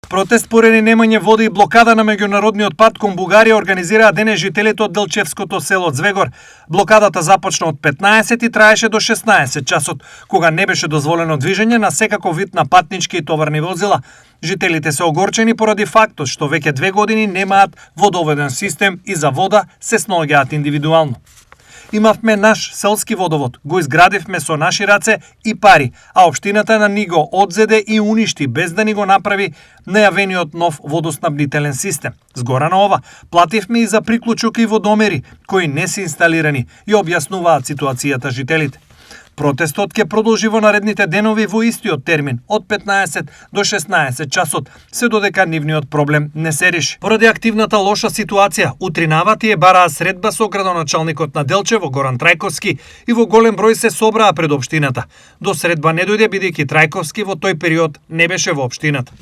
Протест поради немање вода и блокада на меѓународниот пат кон Бугарија организираа денес жителите од Делчевското село Звегор. Блокадата започна од 15 и траеше до 16 часот, кога не беше дозволено движење на секаков вид на патнички и товарни возила. Жителите се огорчени поради фактот што веќе 2 години немаат водоводен систем и за вода се сноѓаат индивидуално. Имавме наш селски водовод, го изградивме со наши раце и пари, а општината на ни го одзеде и уништи без да ни го направи најавениот нов водоснабдителен систем. Згора на ова, плативме и за приклучок и водомери, кои не се инсталирани, и објаснуваат ситуацијата жителите. Протестот ќе продолжи во наредните денови во истиот термин, од 15 до 16 часот, се додека нивниот проблем не се реши. Поради активната лоша ситуација, утринава тие бараа средба со градоначалникот на Делчево, Горан Трајковски, и во голем број се собраа пред општината. До средба не дојде бидејќи Трајковски во тој период не беше во општината.